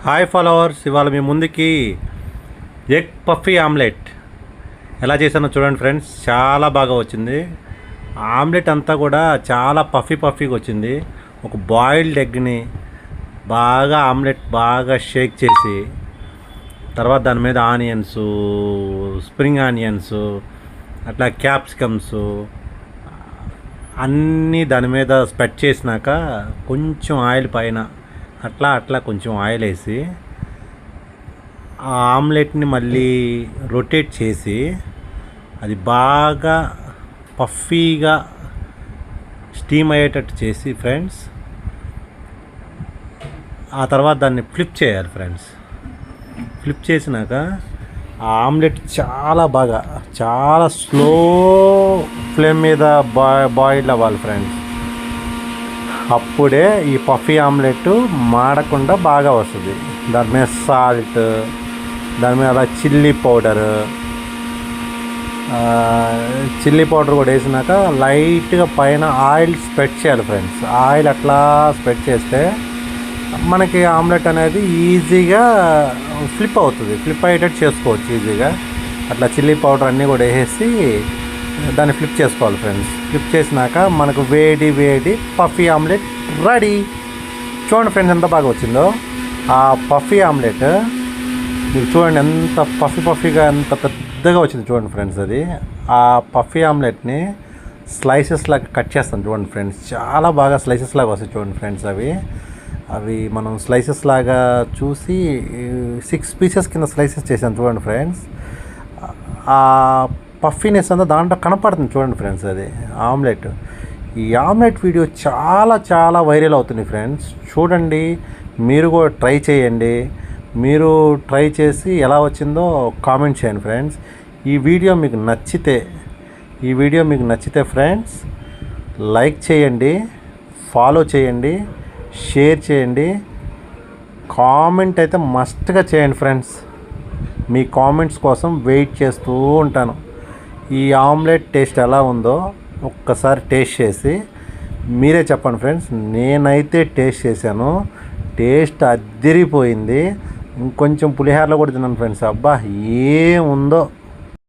Hi followers, ఇవాళ మీ ముందుకి egg puffy omelette ఎలా చేశానో చూడండి ఫ్రెండ్స్. చాలా బాగా వచ్చింది. ఆమ్లెట్ అంతా కూడా చాలా పఫీగా వచ్చింది. ఒక బాయిల్డ్ ఎగ్ని ఆమ్లెట్ బాగా షేక్ చేసి తర్వాత దాని మీద ఆనియన్స్, స్ప్రింగ్ ఆనియన్స్, అట్లా క్యాప్సికమ్స్ అన్నీ దాని మీద స్ప్రెడ్ చేసినాక కొంచెం ఆయిల్ పైన అట్లా కొంచెం ఆయిల్ వేసి ఆ ఆమ్లెట్ని మళ్ళీ రొటేట్ చేసి అది బాగా పఫీగా స్టీమ్ అయ్యేటట్టు చేసి ఫ్రెండ్స్, ఆ తర్వాత దాన్ని ఫ్లిప్ చేయాలి ఫ్రెండ్స్. ఫ్లిప్ చేసినాక ఆ ఆమ్లెట్ చాలా స్లో ఫ్లేమ్ మీద బాయిల్ అవ్వాలి ఫ్రెండ్స్. అప్పుడే ఈ పఫీ ఆమ్లెట్ మాడకుండా బాగా వస్తుంది. దాని మీద సాల్ట్, దాని మీద చిల్లీ పౌడర్ కూడా వేసినాక లైట్గా పైన ఆయిల్ స్ప్రెడ్ చేయాలి ఫ్రెండ్స్. ఆయిల్ అట్లా స్ప్రెడ్ చేస్తే మనకి ఆమ్లెట్ అనేది ఈజీగా ఫ్లిప్ అవుతుంది. ఫ్లిప్ అయ్యేటట్టు చేసుకోవచ్చు ఈజీగా. అట్లా చిల్లీ పౌడర్ అన్నీ కూడా వేసేసి దాన్ని ఫ్లిప్ చేసుకోవాలి ఫ్రెండ్స్. ఫ్లిప్ చేసినాక మనకు వేడి పఫీ ఆమ్లెట్ రెడీ. చూడండి ఫ్రెండ్స్ ఎంత బాగా వచ్చిందో ఆ పఫీ ఆమ్లెట్. మీరు చూడండి ఎంత పఫీగా ఎంత పెద్దగా వచ్చింది చూడండి ఫ్రెండ్స్. అది ఆ పఫీ ఆమ్లెట్ని స్లైసెస్ లాగా కట్ చేస్తాను చూడండి ఫ్రెండ్స్. చాలా బాగా స్లైసెస్ లాగా వస్తాయి చూడండి ఫ్రెండ్స్. అవి మనం స్లైసెస్ లాగా చూసి 6 పీసెస్ కింద స్లైసెస్ చేసాను చూడండి ఫ్రెండ్స్. ఆ పఫీనెస్ అంతా దాంట్లో కనపడుతుంది చూడండి ఫ్రెండ్స్. అది ఆమ్లెట్. ఈ ఆమ్లెట్ వీడియో చాలా వైరల్ అవుతుంది ఫ్రెండ్స్. చూడండి, మీరు కూడా ట్రై చేయండి. మీరు ట్రై చేసి ఎలా వచ్చిందో కామెంట్ చేయండి ఫ్రెండ్స్. ఈ వీడియో మీకు నచ్చితే ఫ్రెండ్స్ లైక్ చేయండి, ఫాలో చేయండి, షేర్ చేయండి, కామెంట్ అయితే మస్ట్గా చేయండి ఫ్రెండ్స్. మీ కామెంట్స్ కోసం వెయిట్ చేస్తూ ఉంటాను. ఈ ఆమ్లెట్ టేస్ట్ ఎలా ఉందో ఒక్కసారి టేస్ట్ చేసి మీరే చెప్పండి ఫ్రెండ్స్. నేనైతే టేస్ట్ చేశాను, టేస్ట్ అదిరిపోయింది. ఇంకొంచెం పులిహోరలో కూడా తిన్నాను ఫ్రెండ్స్. అబ్బా ఏముందో.